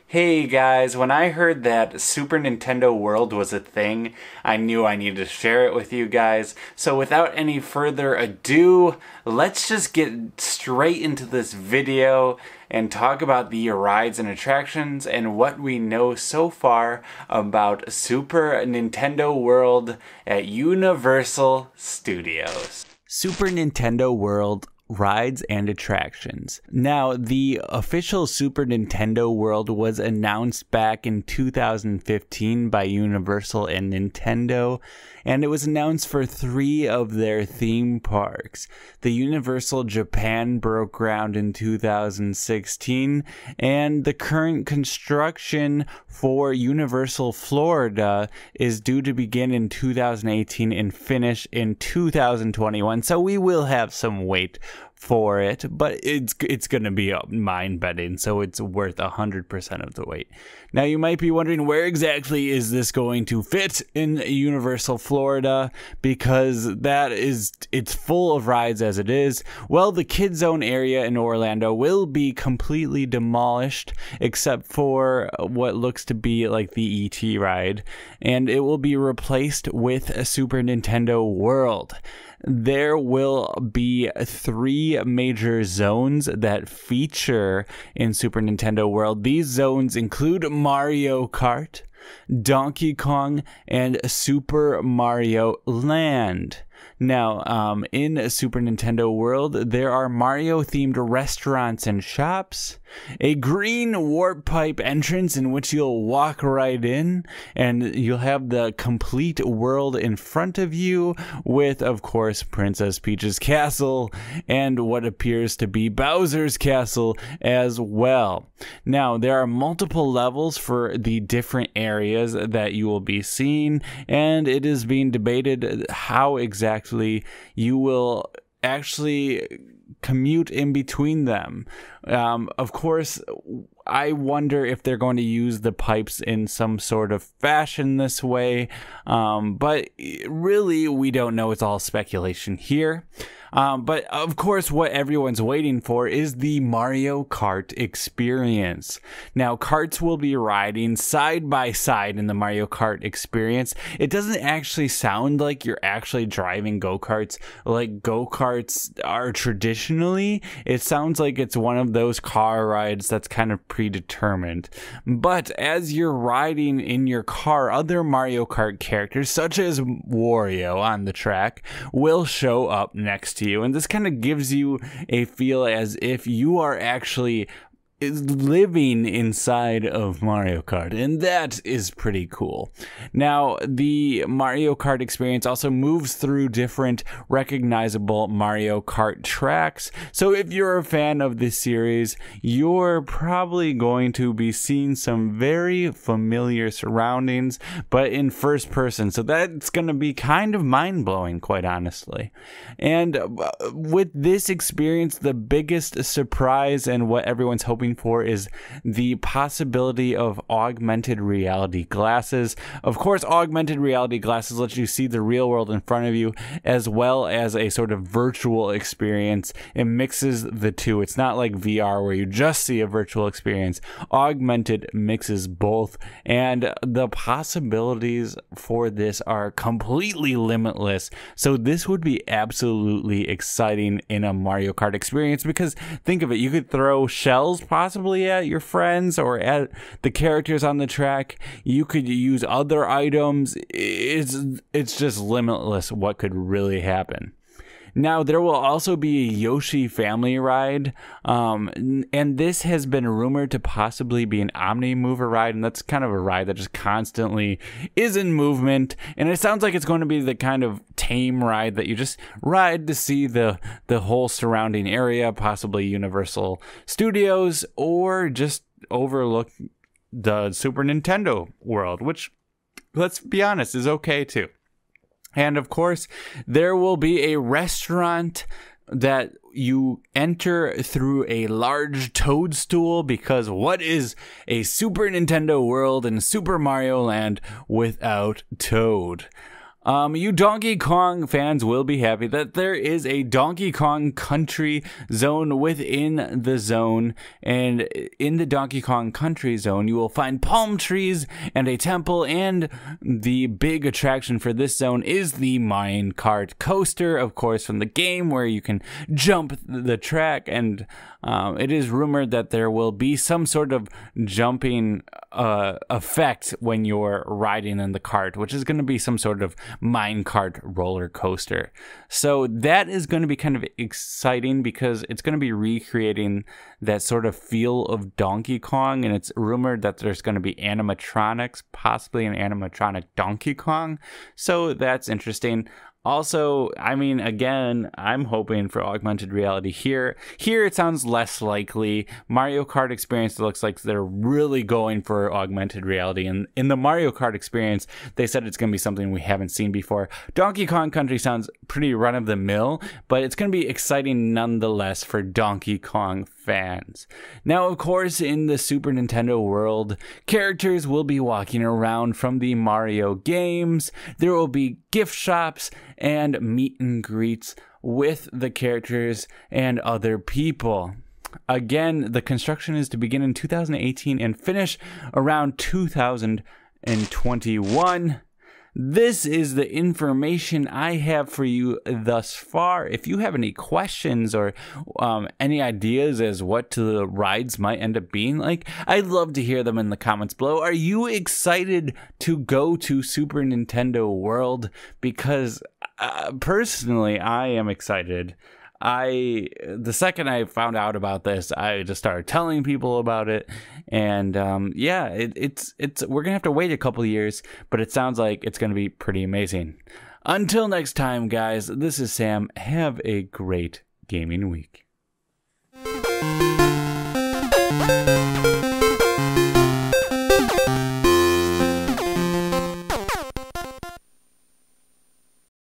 Hey guys, when I heard that Super Nintendo World was a thing, I knew I needed to share it with you guys. So without any further ado, let's just get straight into this video and talk about the rides and attractions and what we know so far about Super Nintendo World at Universal Studios. Super Nintendo World rides and attractions. Now, the official Super Nintendo World was announced back in 2015 by Universal and Nintendo, and it was announced for 3 of their theme parks. The Universal Japan broke ground in 2016, and the current construction for Universal Florida is due to begin in 2018 and finish in 2021, so we will have some wait for it, but it's gonna be mind-bending, so it's worth 100% of the wait. Now you might be wondering, where exactly is this going to fit in Universal Florida, because it's full of rides as it is. Well, the Kid Zone area in Orlando will be completely demolished except for what looks to be like the ET ride, and it will be replaced with a Super Nintendo World. There will be 3 major zones that feature in Super Nintendo World. These zones include Mario Kart, Donkey Kong, and Super Mario Land. Now, in Super Nintendo World, there are Mario-themed restaurants and shops, a green warp pipe entrance in which you'll walk right in, and you'll have the complete world in front of you with, of course, Princess Peach's castle and what appears to be Bowser's castle as well. Now, there are multiple levels for the different areas that you will be seeing, and it is being debated how exactly you will actually commute in between them. Of course, I wonder if they're going to use the pipes in some sort of fashion this way, but really we don't know. It's all speculation here. But of course, what everyone's waiting for is the Mario Kart experience. Now, karts will be riding side by side in the Mario Kart experience. It doesn't actually sound like you're actually driving go-karts like go-karts are traditionally. It sounds like it's one of those car rides that's kind of predetermined. But as you're riding in your car, other Mario Kart characters, such as Wario on the track, will show up next to you, and this kind of gives you a feel as if you are actually living inside of Mario Kart, and that is pretty cool. Now, the Mario Kart experience also moves through different recognizable Mario Kart tracks, so if you're a fan of this series, you're probably going to be seeing some very familiar surroundings, but in first person, so that's going to be kind of mind-blowing, quite honestly. And with this experience, the biggest surprise and what everyone's hoping for is the possibility of augmented reality glasses. Of course, augmented reality glasses let you see the real world in front of you, as well as a sort of virtual experience. It mixes the two. It's not like VR where you just see a virtual experience. Augmented mixes both, and the possibilities for this are completely limitless. So this would be absolutely exciting in a Mario Kart experience, because think of it, you could throw shells possibly at your friends or at the characters on the track. You could use other items. It's just limitless what could really happen. Now, there will also be a Yoshi family ride, and this has been rumored to possibly be an Omni-Mover ride, and that's kind of a ride that just constantly is in movement, and it sounds like it's going to be the kind of tame ride that you just ride to see the whole surrounding area, possibly Universal Studios, or just overlook the Super Nintendo world, which, let's be honest, is okay too. And of course, there will be a restaurant that you enter through a large toadstool, because what is a Super Nintendo World and Super Mario Land without Toad? You Donkey Kong fans will be happy that there is a Donkey Kong Country zone within the zone, and in the Donkey Kong Country zone you will find palm trees and a temple, and the big attraction for this zone is the mine cart coaster, of course, from the game, where you can jump the track, and it is rumored that there will be some sort of jumping effect when you're riding in the cart, which is going to be some sort of minecart roller coaster. So that is going to be kind of exciting, because it's going to be recreating that sort of feel of Donkey Kong, and it's rumored that there's going to be animatronics, possibly an animatronic Donkey Kong. So that's interesting. Also, I mean, again, I'm hoping for augmented reality here. Here, it sounds less likely. Mario Kart Experience, it looks like they're really going for augmented reality. And in the Mario Kart Experience, they said it's going to be something we haven't seen before. Donkey Kong Country sounds pretty run-of-the-mill, but it's going to be exciting nonetheless for Donkey Kong fans. Now, of course, in the Super Nintendo world, characters will be walking around from the Mario games. There will be gift shops and meet and greets with the characters and other people. Again, the construction is to begin in 2018 and finish around 2021. This is the information I have for you thus far. If you have any questions or any ideas as what the rides might end up being like, I'd love to hear them in the comments below. Are you excited to go to Super Nintendo World? Because personally, I am excited. The second I found out about this, I just started telling people about it, and yeah, it's we're gonna have to wait a couple of years, but it sounds like it's gonna be pretty amazing. Until next time, guys, this is Sam. Have a great gaming week.